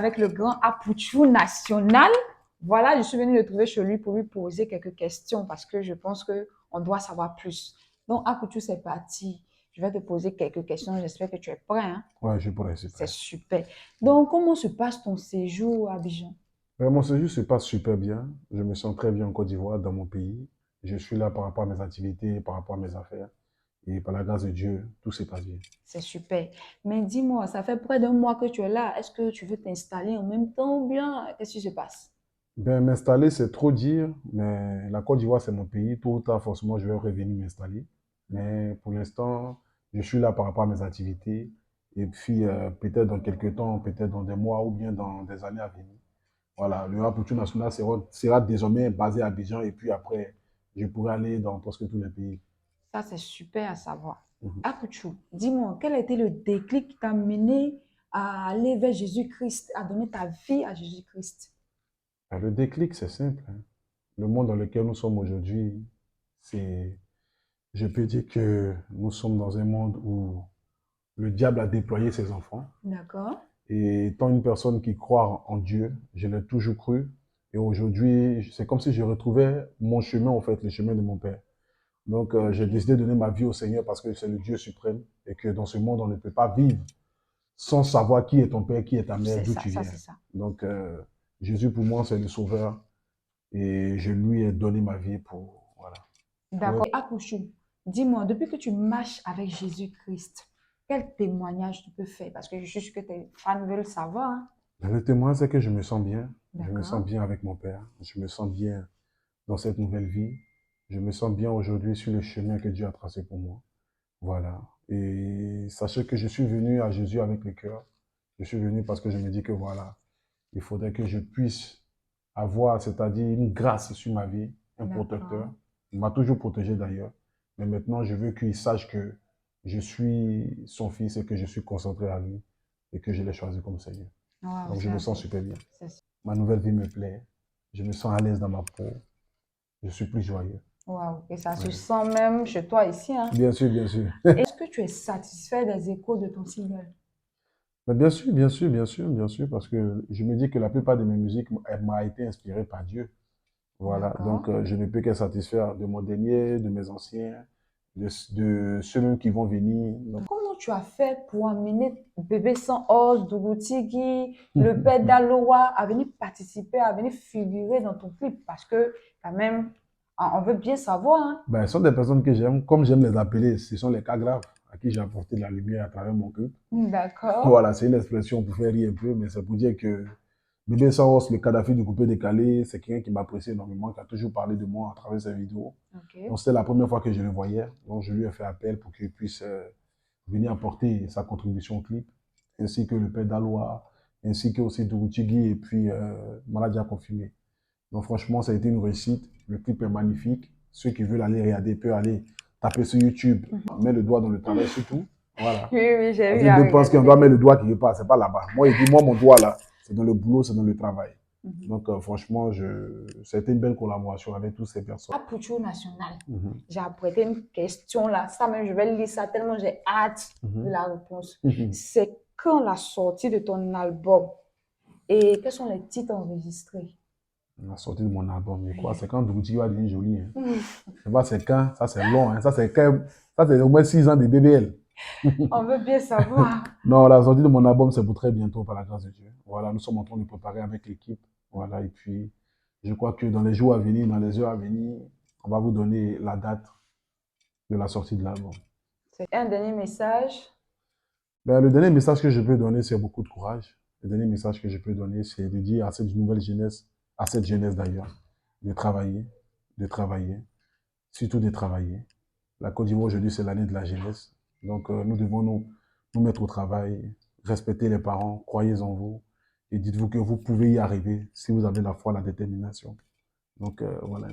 avec le grand Apouchou national. Voilà, je suis venue le trouver chez lui pour lui poser quelques questions parce que je pense qu'on doit savoir plus. Donc, Apouchou, c'est parti. Je vais te poser quelques questions. J'espère que tu es prêt, hein? Ouais, je pourrais, c'est C'est prêt. super. Donc, comment se passe ton séjour à Abidjan? Mon séjour se passe super bien. Je me sens très bien en Côte d'Ivoire, dans mon pays. Je suis là par rapport à mes activités, par rapport à mes affaires. Et par la grâce de Dieu, tout se passe bien. C'est super. Mais dis-moi, ça fait près d'un mois que tu es là. Est-ce que tu veux t'installer en même temps ou bien qu'est-ce qui se passe? Ben, m'installer, c'est trop dire, mais la Côte d'Ivoire, c'est mon pays. Tôt ou tard, forcément, je vais revenir m'installer. Mais pour l'instant, je suis là par rapport à mes activités. Et puis, peut-être dans quelques temps, peut-être dans des mois ou bien dans des années à venir. Voilà, le Rapporteur national sera désormais basé à Abidjan. Et puis après, je pourrai aller dans presque tous les pays. Ça, c'est super à savoir. Mhm. Apouchou, dis-moi, quel a été le déclic qui t'a mené à aller vers Jésus-Christ, à donner ta vie à Jésus-Christ? Le déclic, c'est simple, hein. Le monde dans lequel nous sommes aujourd'hui, c'est, je peux dire que nous sommes dans un monde où le diable a déployé ses enfants. D'accord. Et étant une personne qui croit en Dieu, je l'ai toujours cru. Et aujourd'hui, c'est comme si je retrouvais mon chemin, en fait, le chemin de mon père. Donc, j'ai Ok. décidé de donner ma vie au Seigneur parce que c'est le Dieu suprême et que dans ce monde, on ne peut pas vivre sans savoir qui est ton père, qui est ta mère, C'est d'où ça, tu ça, viens. c'est ça. Donc, Jésus, pour moi, c'est le sauveur et je lui ai donné ma vie pour, voilà. Pour D'accord. Apouchou, dis-moi, depuis que tu marches avec Jésus-Christ, quel témoignage tu peux faire? Parce que je suis sûre que tes fans veulent savoir, hein. Le témoin, c'est que je me sens bien. Je me sens D'accord. bien avec mon père. Je me sens bien dans cette nouvelle vie. Je me sens bien aujourd'hui sur le chemin que Dieu a tracé pour moi. Voilà. Et sachez que je suis venu à Jésus avec le cœur. Je suis venu parce que je me dis que voilà, il faudrait que je puisse avoir, c'est-à-dire une grâce sur ma vie, un protecteur. D'accord. Il m'a toujours protégé d'ailleurs. Mais maintenant, je veux qu'il sache que je suis son fils et que je suis concentré à lui et que je l'ai choisi comme Seigneur. Waouh, Donc, je me ça, sens super bien. c'est- Ma nouvelle vie me plaît. Je me sens à l'aise dans ma peau. Je suis plus joyeux. waouh. Et ça se Ouais. sent même chez toi ici, hein. Bien sûr, bien sûr. Est-ce que tu es satisfait des échos de ton single? Mais bien sûr, bien sûr, bien sûr, bien sûr, parce que je me dis que la plupart de mes musiques m'a été inspirée par Dieu. Voilà, donc D'accord. je ne peux qu'être satisfait de mon dernier, de mes anciens, de ceux même qui vont venir. Donc, Comment tu as fait pour amener Bébé Sans Os, Dougoutigui, le père d'Aloa à venir participer, à venir figurer dans ton clip? Parce que, quand même, on veut bien savoir, hein. ben, ce sont des personnes que j'aime, comme j'aime les appeler, ce sont les cas graves à qui j'ai apporté de la lumière à travers mon clip. D'accord. Voilà, c'est une expression pour faire rire un peu, mais c'est pour dire que Bébé Saros, le Kadhafi du coupé décalé, c'est quelqu'un qui m'apprécie énormément, qui a toujours parlé de moi à travers ses vidéos. Ok. Donc c'était la première fois que je le voyais, donc je lui ai fait appel pour qu'il puisse venir apporter sa contribution au clip, ainsi que le père d'Aloa, ainsi que aussi Dougoutigui et puis Maladia Confirmé. Donc franchement, ça a été une réussite. Le clip est magnifique. Ceux qui veulent aller regarder peuvent aller taper sur YouTube, mettre le doigt dans le travail surtout. Voilà. Oui, oui, j'ai Parce eu que à d'autres pensent regarder qu'on les doit mettre le clips. doigt quelque part, c'est pas là-bas. Moi, je dis, moi, mon doigt là, c'est dans le boulot, c'est dans le travail. Mhm. Donc franchement, ça a été une belle collaboration avec toutes ces personnes. Apoucho national. Mhm, J'ai apprêté une question là. Ça même, je vais lire ça tellement j'ai hâte de mhm, la réponse. mhm. C'est quand la sortie de ton album et quels sont les titres enregistrés? La sortie de mon album, mais quoi, Oui. c'est quand Dougouti va devenir joli. Hein. Hmm. Je sais pas c'est quand, ça c'est long, hein. Ça c'est au moins 6 ans de BBL. On veut bien savoir. Non, la sortie de mon album, c'est pour très bientôt, par la grâce de Dieu. Voilà, nous sommes en train de préparer avec l'équipe. Voilà, et puis, je crois que dans les jours à venir, dans les heures à venir, on va vous donner la date de la sortie de l'album. C'est un dernier message. Ben, le dernier message que je peux donner, c'est beaucoup de courage. Le dernier message que je peux donner, c'est de dire à cette nouvelle jeunesse, à cette jeunesse d'ailleurs, de travailler, surtout de travailler. La Côte d'Ivoire aujourd'hui, c'est l'année de la jeunesse. Donc, nous devons nous mettre au travail, respecter les parents, croyez en vous et dites-vous que vous pouvez y arriver si vous avez la foi, la détermination. Donc, voilà.